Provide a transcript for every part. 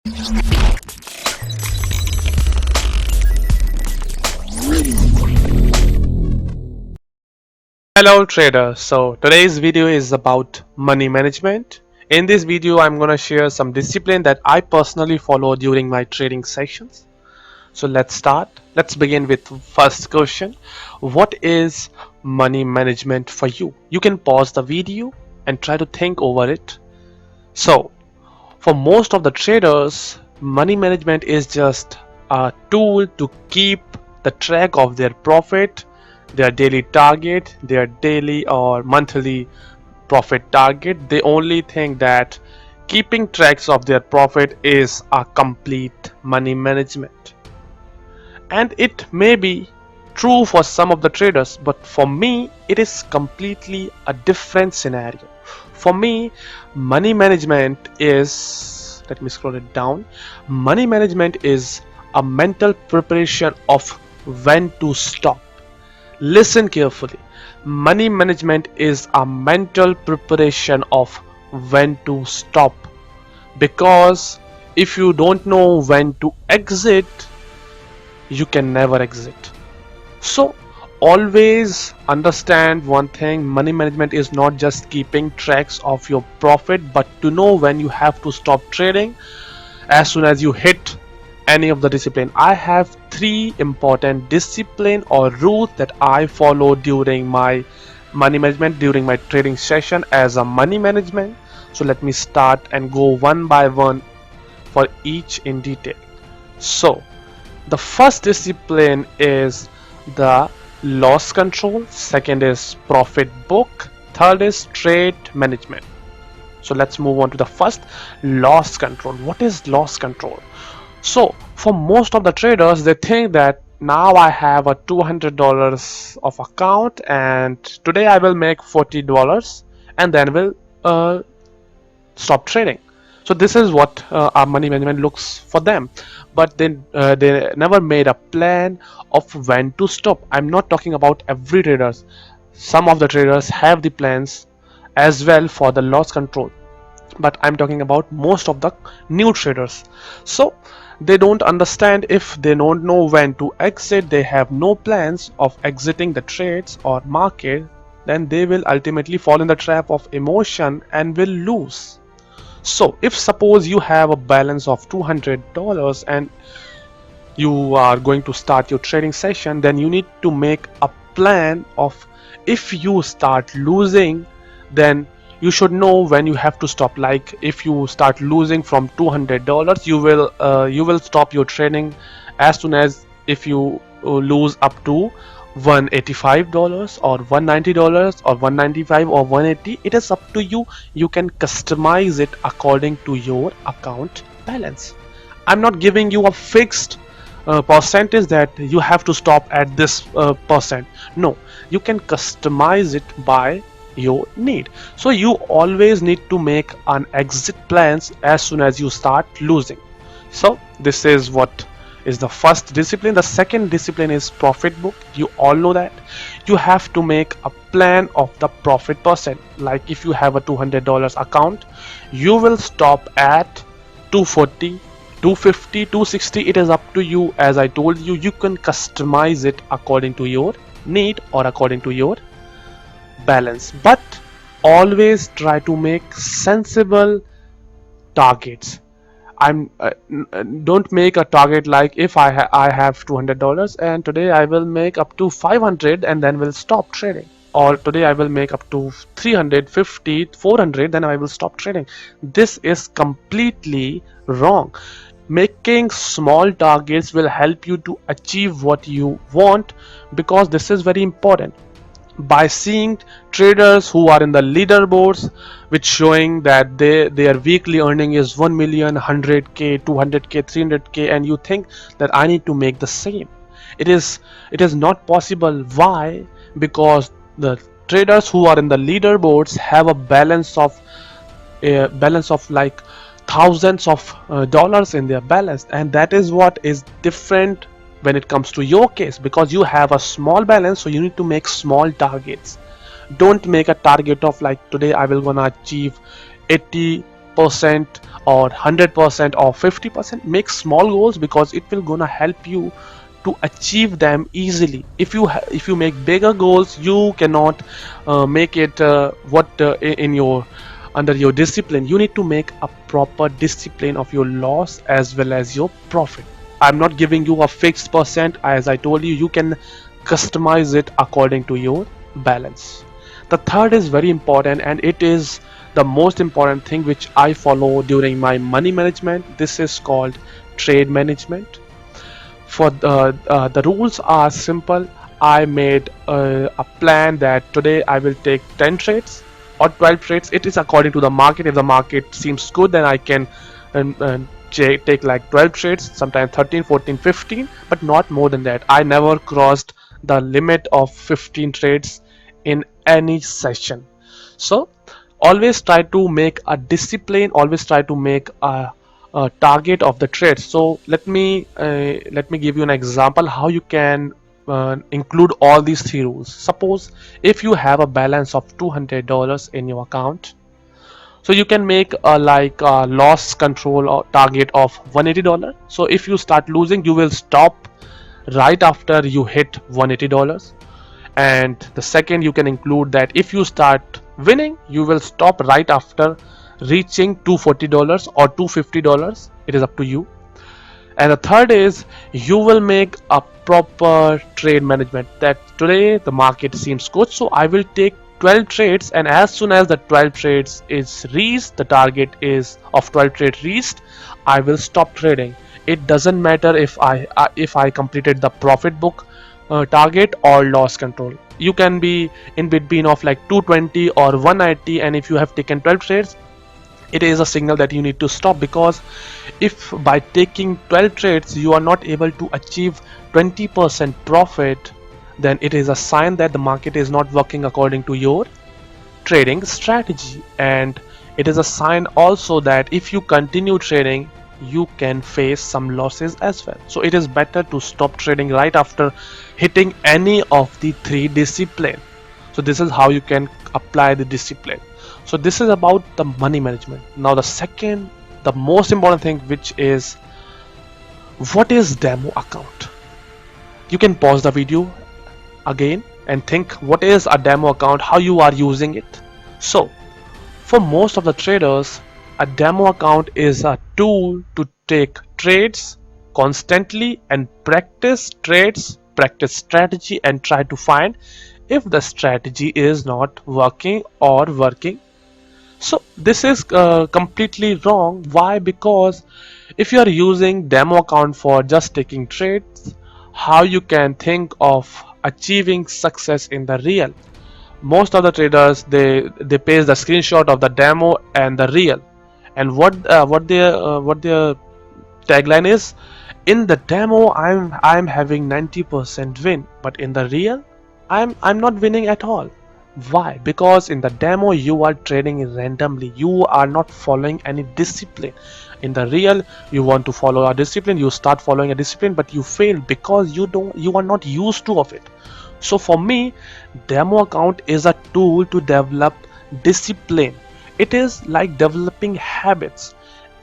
Hello traders, so today's video is about money management. In this video I'm going to share some discipline that I personally follow during my trading sessions. So let's start. Let's begin with first question. What is money management for you? You can pause the video and try to think over it. So for most of the traders, money management is just a tool to keep the track of their profit, their daily target, their daily or monthly profit target. They only think that keeping tracks of their profit is a complete money management. And it may be true for some of the traders, but for me it is completely a different scenario. For me, money management is, let me scroll it down, money management is a mental preparation of when to stop. Listen carefully. Money management is a mental preparation of when to stop, because if you don't know when to exit, you can never exit. So always understand one thing: money management is not just keeping tracks of your profit, but to know when you have to stop trading as soon as you hit any of the discipline. I have 3 important discipline or rules that I follow during my money management, during my trading session as a money management. So let me start and go one by one for each in detail. So the first discipline is the loss control, second is profit book, third is trade management. So let's move on to the first, loss control. What is loss control? So for most of the traders, they think that now I have a $200 of account and today I will make $40 and then will stop trading. So this is what our money management looks for them, but then they never made a plan of when to stop. I'm not talking about every traders. Some of the traders have the plans as well for the loss control, but I'm talking about most of the new traders. So they don't understand. If they don't know when to exit, they have no plans of exiting the trades or market, then they will ultimately fall in the trap of emotion and will lose. So if suppose you have a balance of $200 and you are going to start your trading session, then you need to make a plan of, if you start losing, then you should know when you have to stop. Like if you start losing from $200, you will stop your trading as soon as if you lose up to $185 or $190 or $195 or $180. It is up to you. You can customize it according to your account balance. I'm not giving you a fixed percentage that you have to stop at this percent. No, you can customize it by your need. So you always need to make an exit plans as soon as you start losing. So this is what is the first discipline. The second discipline is profit book. You all know that you have to make a plan of the profit percent. Like if you have a $200 account, you will stop at 240, 250, 260. It is up to you. As I told you, you can customize it according to your need or according to your balance, but always try to make sensible targets. Don't make a target like, if I have $200 and today I will make up to 500 and then will stop trading, or today I will make up to 350, 400, then I will stop trading. This is completely wrong. Making small targets will help you to achieve what you want, because this is very important. By seeing traders who are in the leaderboards, which showing that their weekly earning is 1 million, 100k, 200k, 300k, and you think that I need to make the same. It is not possible. Why? Because the traders who are in the leaderboards have a balance of like thousands of dollars in their balance, and that is what is different when it comes to your case, because you have a small balance, so you need to make small targets. Don't make a target of like, today I will gonna achieve 80 50% or 100% or 50%. Make small goals because it will gonna help you to achieve them easily. If you make bigger goals, you cannot make it in your under your discipline. You need to make a proper discipline of your loss as well as your profit. I'm not giving you a fixed percent. As I told you, you can customize it according to your balance. The third is very important, and it is the most important thing which I follow during my money management. This is called trade management. For the rules are simple. I made a plan that today I will take 10 trades or 12 trades. It is according to the market. If the market seems good, then I can take like 12 trades, sometimes 13, 14, 15, but not more than that. I never crossed the limit of 15 trades in any session. So always try to make a discipline, always try to make a target of the trades. So let me give you an example how you can include all these three rules. Suppose if you have a balance of $200 in your account, so you can make a loss control or target of $180. So if you start losing, you will stop right after you hit $180. And the second, you can include that if you start winning, you will stop right after reaching $240 or $250. It is up to you. And the third is you will make a proper trade management, that today the market seems good, so I will take 12 trades, and as soon as the 12 trades is reached, the target is of 12 trades reached, I will stop trading. It doesn't matter if I completed the profit book target or loss control. You can be in between of like 220 or 190, and if you have taken 12 trades, it is a signal that you need to stop, because if by taking 12 trades you are not able to achieve 20% profit, then it is a sign that the market is not working according to your trading strategy. And it is a sign also that if you continue trading, you can face some losses as well. So it is better to stop trading right after hitting any of the three disciplines. So this is how you can apply the discipline. So this is about the money management. Now the second, the most important thing, which is what is demo account. You can pause the video again and think what is a demo account, how you are using it. So for most of the traders, a demo account is a tool to take trades constantly and practice trades, practice strategy, and try to find if the strategy is not working or working. So this is completely wrong. Why? Because if you are using demo account for just taking trades, how you can think of achieving success in the real? Most of the traders, they paste the screenshot of the demo and the real, and what their tagline is: in the demo I'm having 90% win, but in the real I'm not winning at all. Why? Because in the demo you are trading randomly, you are not following any discipline. In the real, you want to follow a discipline, you start following a discipline, but you fail because you are not used to of it. So for me, demo account is a tool to develop discipline. It is like developing habits.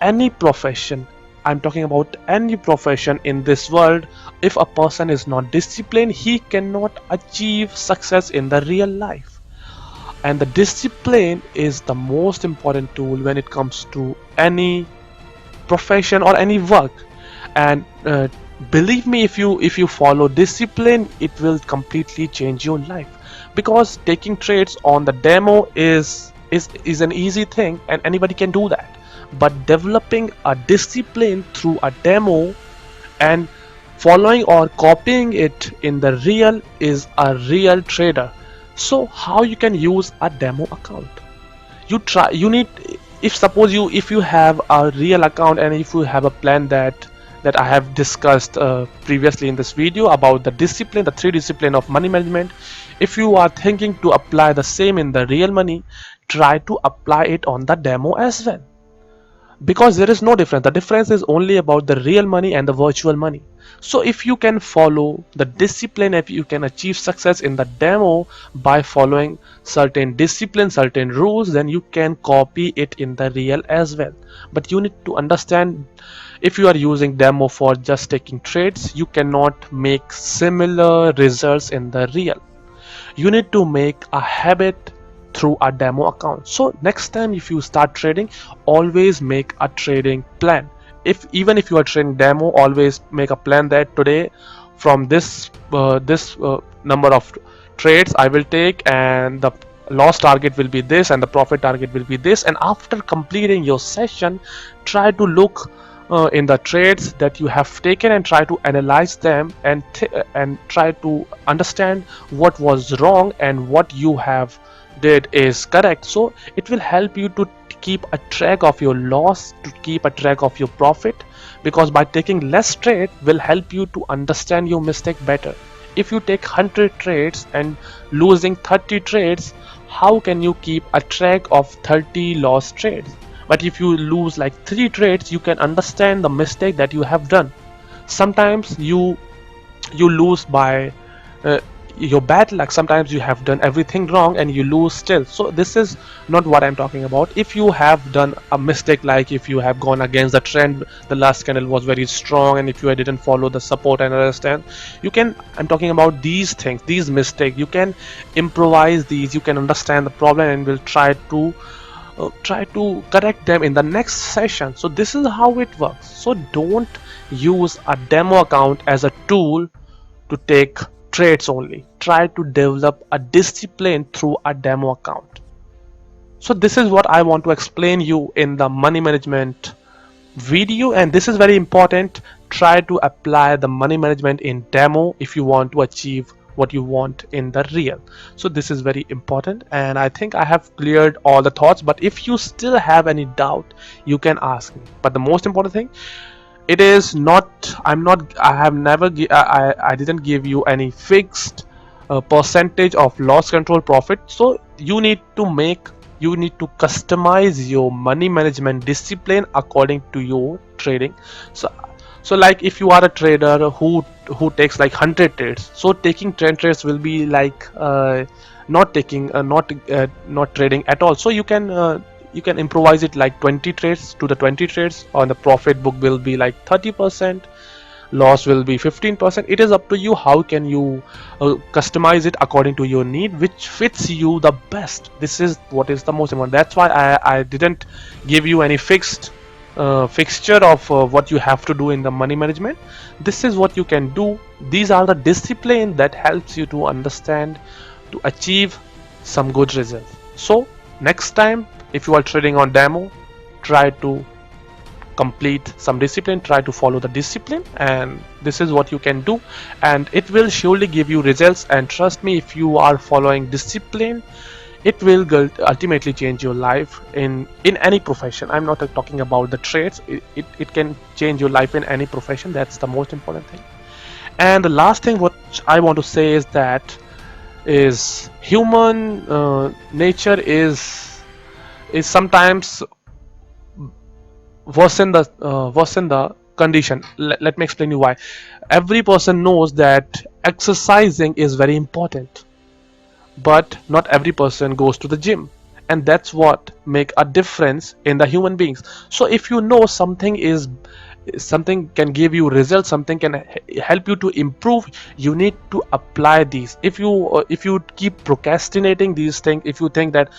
Any profession, I'm talking about any profession in this world, if a person is not disciplined, he cannot achieve success in the real life. And the discipline is the most important tool when it comes to any profession or any work. And believe me, if you follow discipline, it will completely change your life. Because taking trades on the demo is an easy thing and anybody can do that, but developing a discipline through a demo and following or copying it in the real is a real trader. So how you can use a demo account? You need, if you have a real account and if you have a plan that I have discussed previously in this video about the discipline, the three discipline of money management, if you are thinking to apply the same in the real money, try to apply it on the demo as well. because there is no difference. The difference is only about the real money and the virtual money. So if you can follow the discipline, if you can achieve success in the demo by following certain discipline, certain rules, then you can copy it in the real as well. But you need to understand, if you are using demo for just taking trades, you cannot make similar results in the real. You need to make a habit through a demo account. So next time if you start trading, always make a trading plan. If even if you are trading demo, always make a plan that today from this number of trades I will take, and the loss target will be this and the profit target will be this. And after completing your session, try to look in the trades that you have taken and try to analyze them, and try to understand what was wrong and what you have did is correct. So it will help you to keep a track of your loss, to keep a track of your profit, because by taking less trade will help you to understand your mistake better. If you take 100 trades and losing 30 trades, how can you keep a track of 30 lost trades? But if you lose like 3 trades, you can understand the mistake that you have done. Sometimes you lose by your bad luck. Sometimes you have done everything wrong and you lose still. So this is not what I'm talking about. If you have done a mistake, like if you have gone against the trend, the last candle was very strong, and if you didn't follow the support and understand, you can, I'm talking about these things, these mistakes, you can improvise these, you can understand the problem and will try to correct them in the next session. So this is how it works. So don't use a demo account as a tool to take trades only. Try to develop a discipline through a demo account. So this is what I want to explain you in the money management video, and this is very important. Try to apply the money management in demo if you want to achieve what you want in the real. So this is very important, and I think I have cleared all the thoughts, but if you still have any doubt, you can ask me. But the most important thing, it is not, I didn't give you any fixed percentage of loss control profit. So you need to customize your money management discipline according to your trading. So like if you are a trader who takes like 100 trades, so taking 10 trades will be like not trading at all. So you can improvise it like 20 trades to the 20 trades, or the profit book will be like 30%, loss will be 15%. It is up to you how can you customize it according to your need, which fits you the best. This is what is the most important. That's why I didn't give you any fixed fixture of what you have to do in the money management. This is what you can do. These are the discipline that helps you to understand, to achieve some good results. So next time if you are trading on demo, try to complete some discipline, try to follow the discipline, and this is what you can do, and it will surely give you results. And trust me, if you are following discipline, it will ultimately change your life in any profession. I'm not talking about the trades. It can change your life in any profession. That's the most important thing. And the last thing what I want to say is that is human nature is sometimes worsen the condition. Let me explain you why. Every person knows that exercising is very important, but not every person goes to the gym, and that's what make a difference in the human beings. So if you know something can give you results, something can help you to improve, you need to apply these. If you keep procrastinating these things, if you think that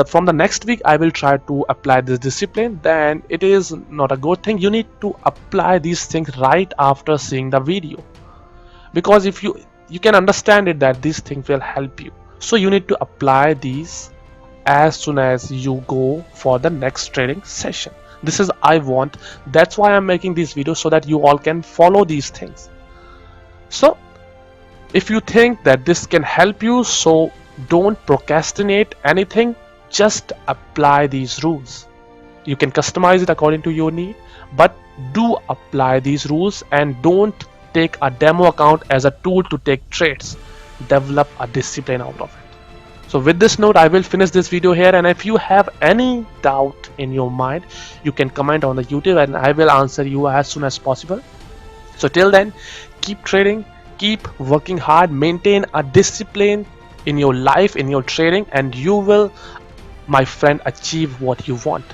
from the next week I will try to apply this discipline, then it is not a good thing. You need to apply these things right after seeing the video, because if you can understand it that these things will help you. So you need to apply these as soon as you go for the next trading session. This is I want. That's why I'm making these videos, so that you all can follow these things. So if you think that this can help you, so don't procrastinate anything, just apply these rules. You can customize it according to your need, but do apply these rules, and don't take a demo account as a tool to take trades. Develop a discipline out of it. So with this note, I will finish this video here, and if you have any doubt in your mind, you can comment on the YouTube and I will answer you as soon as possible. So till then, keep trading, keep working hard, maintain a discipline in your life, in your trading, and you will, my friend, achieve what you want.